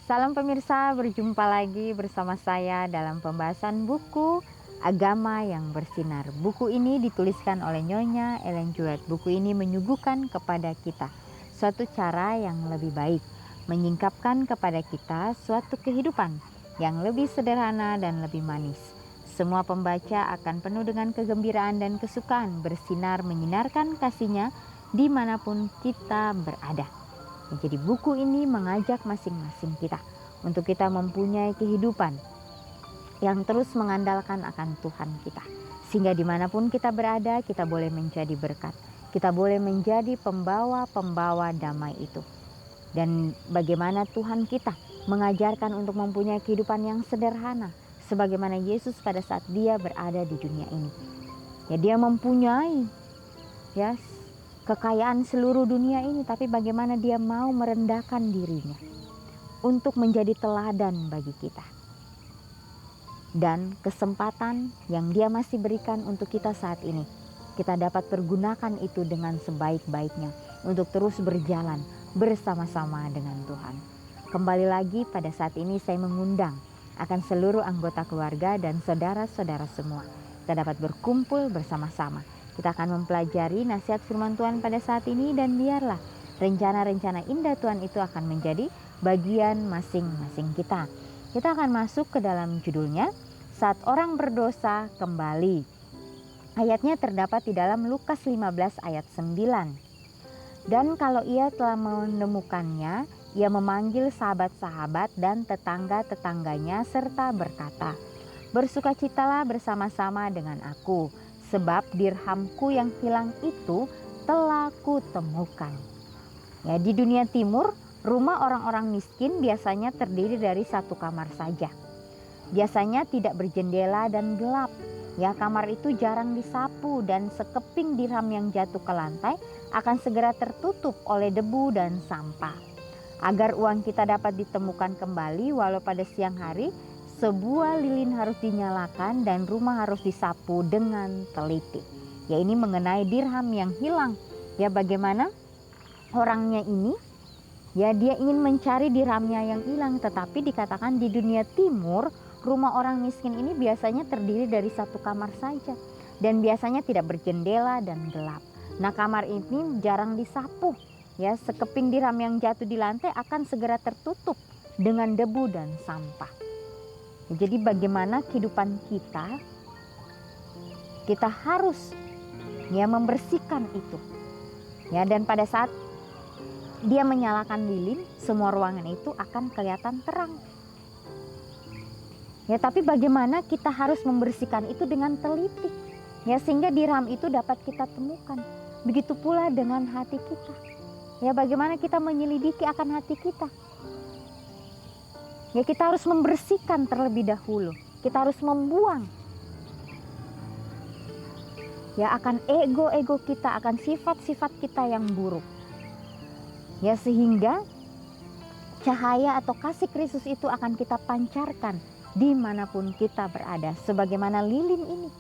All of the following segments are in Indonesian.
Salam pemirsa, berjumpa lagi bersama saya dalam pembahasan buku Agama yang Bersinar. Buku ini dituliskan oleh Nyonya Ellen G. White. Buku ini menyuguhkan kepada kita suatu cara yang lebih baik, menyingkapkan kepada kita suatu kehidupan yang lebih sederhana dan lebih manis. Semua pembaca akan penuh dengan kegembiraan dan kesukaan, bersinar menyinarkan kasihnya dimanapun kita berada. Jadi buku ini mengajak masing-masing kita untuk kita mempunyai kehidupan yang terus mengandalkan akan Tuhan kita. Sehingga dimanapun kita berada, kita boleh menjadi berkat. Kita boleh menjadi pembawa-pembawa damai itu. Dan bagaimana Tuhan kita mengajarkan untuk mempunyai kehidupan yang sederhana. Sebagaimana Yesus pada saat dia berada di dunia ini. Ya, dia mempunyai kekayaan seluruh dunia ini, tapi bagaimana dia mau merendahkan dirinya untuk menjadi teladan bagi kita. Dan kesempatan yang dia masih berikan untuk kita saat ini, kita dapat pergunakan itu dengan sebaik-baiknya untuk terus berjalan bersama-sama dengan Tuhan. Kembali lagi pada saat ini saya mengundang akan seluruh anggota keluarga dan saudara-saudara semua. Kita dapat berkumpul bersama-sama. Kita akan mempelajari nasihat firman Tuhan pada saat ini, dan biarlah rencana-rencana indah Tuhan itu akan menjadi bagian masing-masing kita. Kita akan masuk ke dalam judulnya, Saat Orang Berdosa Kembali. Ayatnya terdapat di dalam Lukas 15 ayat 9. Dan kalau ia telah menemukannya, ia memanggil sahabat-sahabat dan tetangga-tetangganya serta berkata, "Bersukacitalah bersama-sama dengan aku, sebab dirhamku yang hilang itu telah kutemukan." Ya, di dunia timur, rumah orang-orang miskin biasanya terdiri dari satu kamar saja. Biasanya tidak berjendela dan gelap. Ya, kamar itu jarang disapu dan sekeping dirham yang jatuh ke lantai akan segera tertutup oleh debu dan sampah. Agar uang kita dapat ditemukan kembali walau pada siang hari, sebuah lilin harus dinyalakan dan rumah harus disapu dengan teliti. Ya, ini mengenai dirham yang hilang. Ya, bagaimana orangnya ini, ya dia ingin mencari dirhamnya yang hilang, tetapi dikatakan di dunia timur, rumah orang miskin ini biasanya terdiri dari satu kamar saja dan biasanya tidak berjendela dan gelap. Nah, kamar ini jarang disapu. Ya, sekeping dirham yang jatuh di lantai akan segera tertutup dengan debu dan sampah. Jadi bagaimana kehidupan kita harus membersihkan itu. Ya, dan pada saat dia menyalakan lilin, semua ruangan itu akan kelihatan terang. Ya, tapi bagaimana kita harus membersihkan itu dengan teliti. Ya, sehingga dirham itu dapat kita temukan. Begitu pula dengan hati kita. Ya, bagaimana kita menyelidiki akan hati kita. Ya, kita harus membersihkan terlebih dahulu. Kita harus membuang ya akan ego-ego kita, akan sifat-sifat kita yang buruk. Ya, sehingga cahaya atau kasih Kristus itu akan kita pancarkan dimanapun kita berada, sebagaimana lilin ini.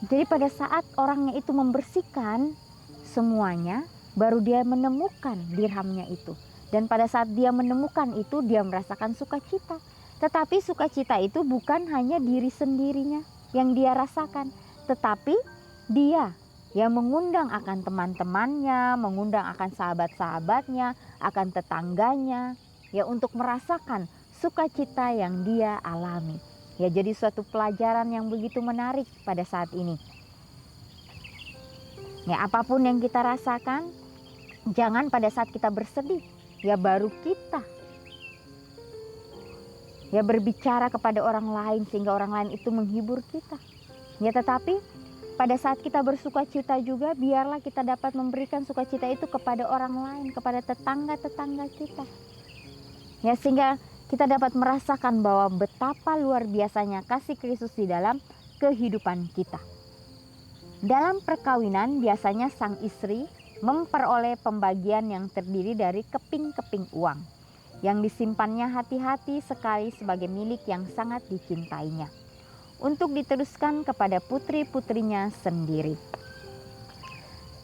Jadi pada saat orangnya itu membersihkan semuanya, baru dia menemukan dirhamnya itu. Dan pada saat dia menemukan itu, dia merasakan sukacita. Tetapi sukacita itu bukan hanya diri sendirinya yang dia rasakan, tetapi dia yang mengundang akan teman-temannya, mengundang akan sahabat-sahabatnya, akan tetangganya, ya, untuk merasakan sukacita yang dia alami. Ya, jadi suatu pelajaran yang begitu menarik pada saat ini. Ya, apapun yang kita rasakan, jangan pada saat kita bersedih, ya baru kita ya berbicara kepada orang lain sehingga orang lain itu menghibur kita. Ya, tetapi pada saat kita bersukacita juga, biarlah kita dapat memberikan sukacita itu kepada orang lain, kepada tetangga-tetangga kita. Ya, sehingga kita dapat merasakan bahwa betapa luar biasanya kasih Kristus di dalam kehidupan kita. Dalam perkawinan biasanya sang istri memperoleh pembagian yang terdiri dari keping-keping uang yang disimpannya hati-hati sekali sebagai milik yang sangat dicintainya, untuk diteruskan kepada putri-putrinya sendiri.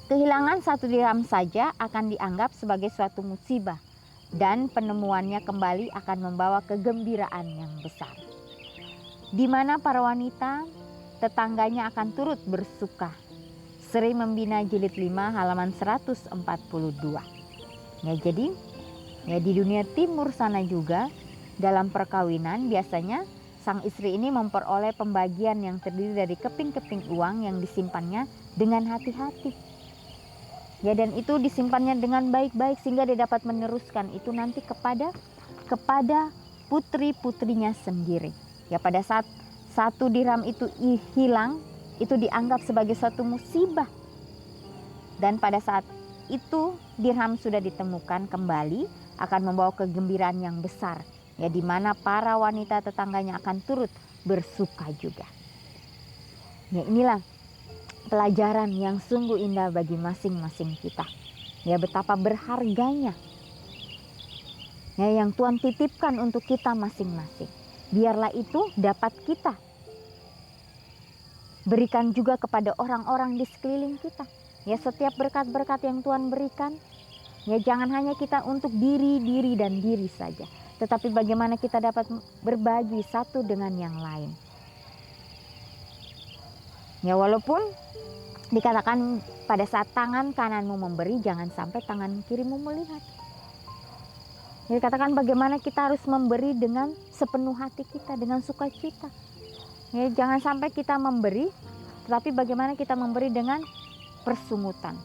Kehilangan 1 dirham saja akan dianggap sebagai suatu musibah, dan penemuannya kembali akan membawa kegembiraan yang besar, di mana para wanita tetangganya akan turut bersuka. Seri Membina jilid 5 halaman 142. Ya, jadi ya di dunia timur sana juga dalam perkawinan biasanya sang istri ini memperoleh pembagian yang terdiri dari keping-keping uang yang disimpannya dengan hati-hati. Ya, dan itu disimpannya dengan baik-baik sehingga dia dapat meneruskan itu nanti kepada putri-putrinya sendiri. Ya, pada saat 1 dirham itu hilang, itu dianggap sebagai suatu musibah. Dan pada saat itu dirham sudah ditemukan kembali akan membawa kegembiraan yang besar. Ya, di mana para wanita tetangganya akan turut bersuka juga. Ya, inilah pelajaran yang sungguh indah bagi masing-masing kita. Ya, betapa berharganya ya yang Tuhan titipkan untuk kita masing-masing. Biarlah itu dapat kita berikan juga kepada orang-orang di sekeliling kita. Ya, setiap berkat-berkat yang Tuhan berikan, ya jangan hanya kita untuk diri dan diri saja, tetapi bagaimana kita dapat berbagi satu dengan yang lain. Ya, walaupun dikatakan pada saat tangan kananmu memberi, jangan sampai tangan kirimu melihat. Dikatakan bagaimana kita harus memberi dengan sepenuh hati kita, dengan sukacita. Ya, jangan sampai kita memberi, tetapi bagaimana kita memberi dengan persungutan.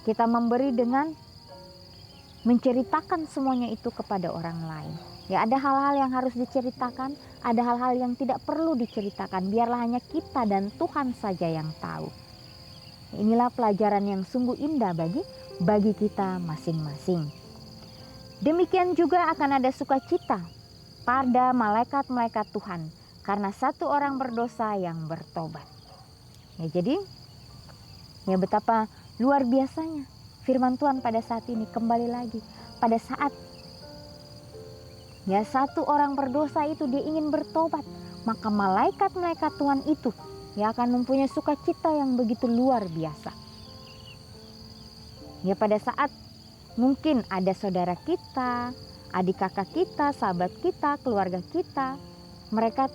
Kita memberi dengan menceritakan semuanya itu kepada orang lain. Ya, ada hal-hal yang harus diceritakan, ada hal-hal yang tidak perlu diceritakan. Biarlah hanya kita dan Tuhan saja yang tahu. Inilah pelajaran yang sungguh indah bagi kita masing-masing. Demikian juga akan ada sukacita pada malaikat-malaikat Tuhan karena 1 orang berdosa yang bertobat. Ya, jadi ya betapa luar biasanya firman Tuhan pada saat ini. Kembali lagi pada saat ya 1 orang berdosa itu dia ingin bertobat, maka malaikat-malaikat Tuhan itu ya akan mempunyai sukacita yang begitu luar biasa. Ya, pada saat mungkin ada saudara kita, adik kakak kita, sahabat kita, keluarga kita, mereka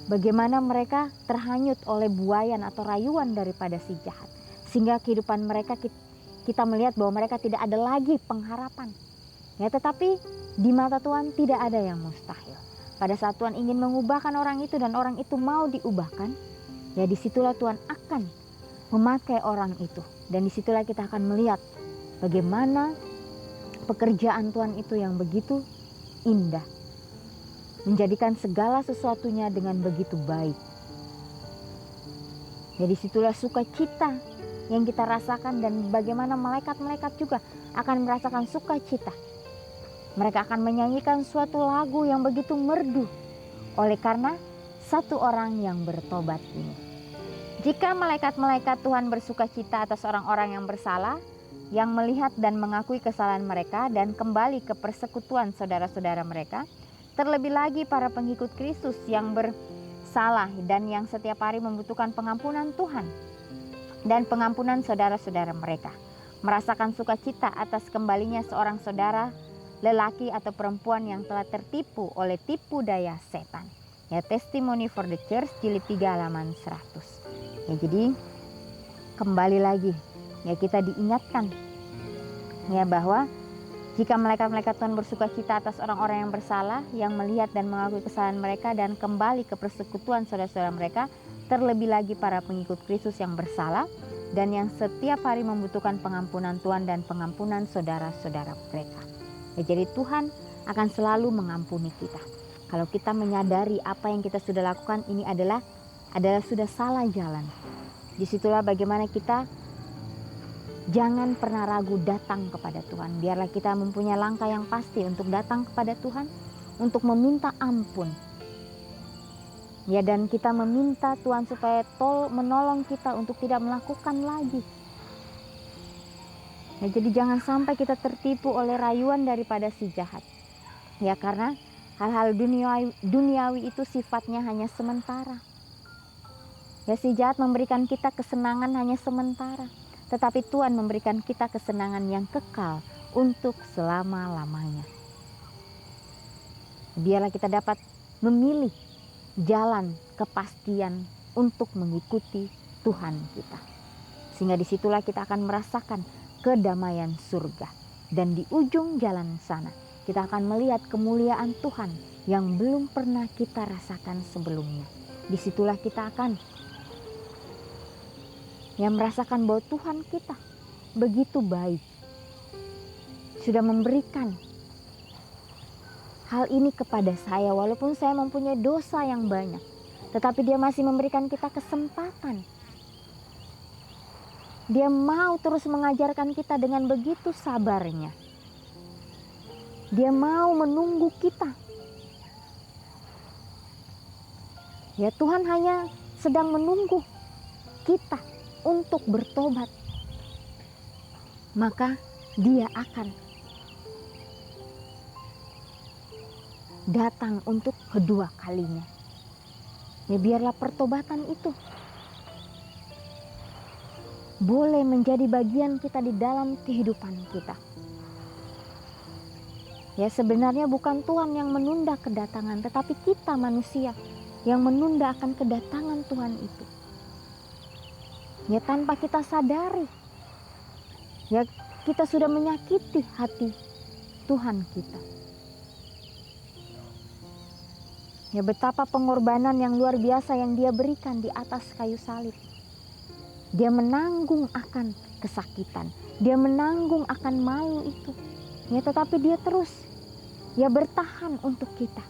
bagaimana mereka terhanyut oleh buayan atau rayuan daripada si jahat, sehingga kehidupan mereka kita melihat bahwa mereka tidak ada lagi pengharapan. Ya, tetapi di mata Tuhan tidak ada yang mustahil. Pada saat Tuhan ingin mengubahkan orang itu dan orang itu mau diubahkan, ya disitulah Tuhan akan memakai orang itu. Dan disitulah kita akan melihat bagaimana pekerjaan Tuhan itu yang begitu indah. Menjadikan segala sesuatunya dengan begitu baik. Ya, disitulah sukacita yang kita rasakan dan bagaimana malaikat-malaikat juga akan merasakan sukacita. Mereka akan menyanyikan suatu lagu yang begitu merdu oleh karena 1 orang yang bertobat ini. Jika malaikat-malaikat Tuhan bersukacita atas orang-orang yang bersalah, yang melihat dan mengakui kesalahan mereka dan kembali ke persekutuan saudara-saudara mereka, terlebih lagi para pengikut Kristus yang bersalah dan yang setiap hari membutuhkan pengampunan Tuhan dan pengampunan saudara-saudara mereka, merasakan sukacita atas kembalinya seorang saudara lelaki atau perempuan yang telah tertipu oleh tipu daya setan. Ya, Testimony for the Church jilid 3 halaman 100. Ya, jadi kembali lagi ya kita diingatkan ya bahwa jika malaikat-malaikat Tuhan bersukacita atas orang-orang yang bersalah, yang melihat dan mengakui kesalahan mereka dan kembali ke persekutuan saudara-saudara mereka, terlebih lagi para pengikut Kristus yang bersalah dan yang setiap hari membutuhkan pengampunan Tuhan dan pengampunan saudara-saudara mereka. Ya, jadi Tuhan akan selalu mengampuni kita. Kalau kita menyadari apa yang kita sudah lakukan ini adalah sudah salah jalan. Disitulah bagaimana kita jangan pernah ragu datang kepada Tuhan. Biarlah kita mempunyai langkah yang pasti untuk datang kepada Tuhan, untuk meminta ampun. Ya, dan kita meminta Tuhan supaya menolong kita untuk tidak melakukan lagi. Ya, jadi jangan sampai kita tertipu oleh rayuan daripada si jahat. Ya, karena hal-hal duniawi itu sifatnya hanya sementara. Ya, si jahat memberikan kita kesenangan hanya sementara, tetapi Tuhan memberikan kita kesenangan yang kekal untuk selama-lamanya. Biarlah kita dapat memilih jalan kepastian untuk mengikuti Tuhan kita. Sehingga disitulah kita akan merasakan kedamaian surga. Dan di ujung jalan sana kita akan melihat kemuliaan Tuhan yang belum pernah kita rasakan sebelumnya. Disitulah kita akan merasakan bahwa Tuhan kita begitu baik. Sudah memberikan hal ini kepada saya walaupun saya mempunyai dosa yang banyak. Tetapi Dia masih memberikan kita kesempatan. Dia mau terus mengajarkan kita dengan begitu sabarnya. Dia mau menunggu kita. Ya, Tuhan hanya sedang menunggu kita untuk bertobat. Maka Dia akan datang untuk kedua kalinya. Ya, biarlah pertobatan itu boleh menjadi bagian kita di dalam kehidupan kita. Ya, sebenarnya bukan Tuhan yang menunda kedatangan, tetapi kita manusia yang menunda akan kedatangan Tuhan itu. Ya, tanpa kita sadari, ya kita sudah menyakiti hati Tuhan kita. Ya, betapa pengorbanan yang luar biasa yang Dia berikan di atas kayu salib. Dia menanggung akan kesakitan. Dia menanggung akan malu itu. Ya, tetapi Dia terus bertahan untuk kita.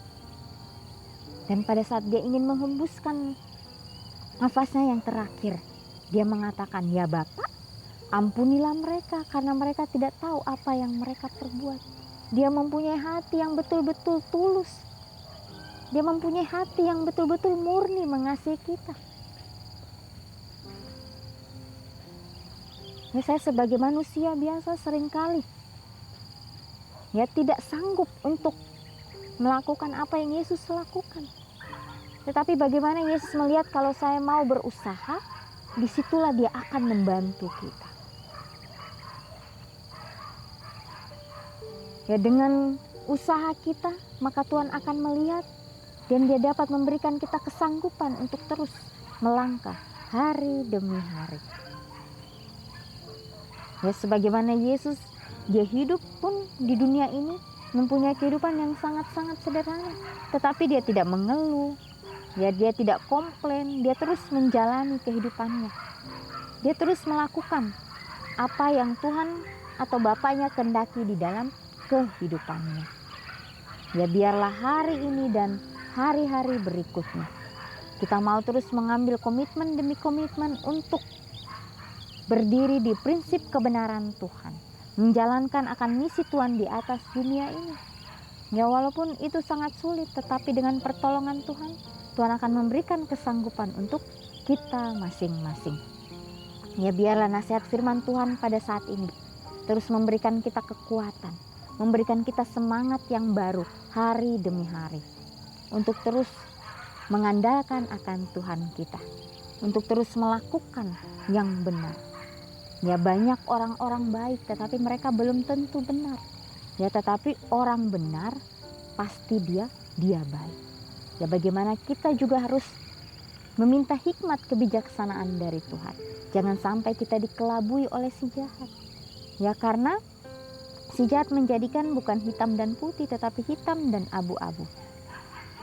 Dan pada saat Dia ingin menghembuskan nafasnya yang terakhir, Dia mengatakan, "Ya Bapa, ampunilah mereka karena mereka tidak tahu apa yang mereka perbuat." Dia mempunyai hati yang betul-betul tulus. Dia mempunyai hati yang betul-betul murni mengasihi kita. Ya, saya sebagai manusia biasa seringkali tidak sanggup untuk melakukan apa yang Yesus lakukan. Tetapi bagaimana Yesus melihat kalau saya mau berusaha, disitulah Dia akan membantu kita. Ya, dengan usaha kita, maka Tuhan akan melihat dan Dia dapat memberikan kita kesanggupan untuk terus melangkah hari demi hari. Ya, sebagaimana Yesus, Dia hidup pun di dunia ini mempunyai kehidupan yang sangat-sangat sederhana. Tetapi Dia tidak mengeluh, ya Dia tidak komplain, Dia terus menjalani kehidupannya. Dia terus melakukan apa yang Tuhan atau Bapaknya kehendaki di dalam kehidupannya. Ya, biarlah hari ini dan hari-hari berikutnya kita mau terus mengambil komitmen demi komitmen untuk berdiri di prinsip kebenaran Tuhan, menjalankan akan misi Tuhan di atas dunia ini. Ya, walaupun itu sangat sulit, tetapi dengan pertolongan Tuhan, Tuhan akan memberikan kesanggupan untuk kita masing-masing. Ya, biarlah nasihat firman Tuhan pada saat ini terus memberikan kita kekuatan, memberikan kita semangat yang baru hari demi hari, untuk terus mengandalkan akan Tuhan kita, untuk terus melakukan yang benar. Ya, banyak orang-orang baik tetapi mereka belum tentu benar. Ya, tetapi orang benar pasti dia baik. Ya, bagaimana kita juga harus meminta hikmat kebijaksanaan dari Tuhan. Jangan sampai kita dikelabui oleh si jahat. Ya, karena si jahat menjadikan bukan hitam dan putih tetapi hitam dan abu-abu.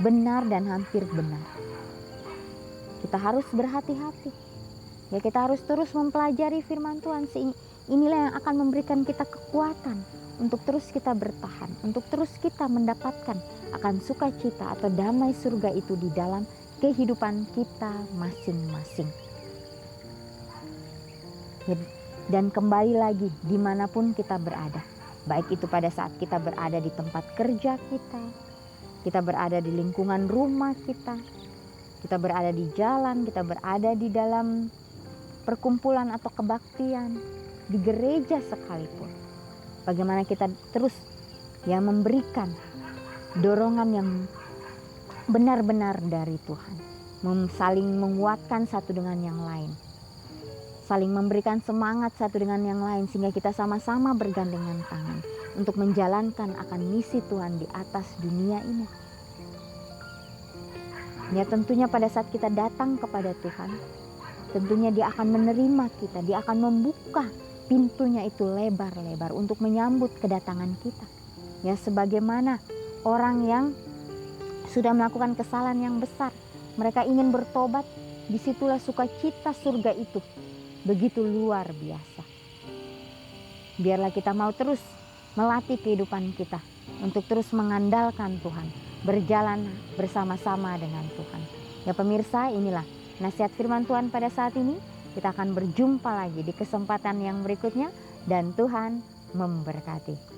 Benar dan hampir benar. Kita harus berhati-hati. Ya, kita harus terus mempelajari firman Tuhan. Inilah yang akan memberikan kita kekuatan untuk terus kita bertahan, untuk terus kita mendapatkan akan sukacita atau damai surga itu di dalam kehidupan kita masing-masing. Ya, dan kembali lagi dimanapun kita berada, baik itu pada saat kita berada di tempat kerja kita berada di lingkungan rumah kita berada di jalan, kita berada di dalam perkumpulan atau kebaktian, di gereja sekalipun. Bagaimana kita terus memberikan dorongan yang benar-benar dari Tuhan. saling menguatkan satu dengan yang lain, saling memberikan semangat satu dengan yang lain, sehingga kita sama-sama bergandengan tangan untuk menjalankan akan misi Tuhan di atas dunia ini. Ya tentunya pada saat kita datang kepada Tuhan, tentunya Dia akan menerima kita, Dia akan membuka pintunya itu lebar-lebar untuk menyambut kedatangan kita. Ya sebagaimana orang yang sudah melakukan kesalahan yang besar, mereka ingin bertobat, disitulah sukacita surga itu begitu luar biasa. Biarlah kita mau terus melatih kehidupan kita untuk terus mengandalkan Tuhan, berjalan bersama-sama dengan Tuhan. Ya pemirsa, inilah nasihat firman Tuhan pada saat ini. Kita akan berjumpa lagi di kesempatan yang berikutnya, dan Tuhan memberkati.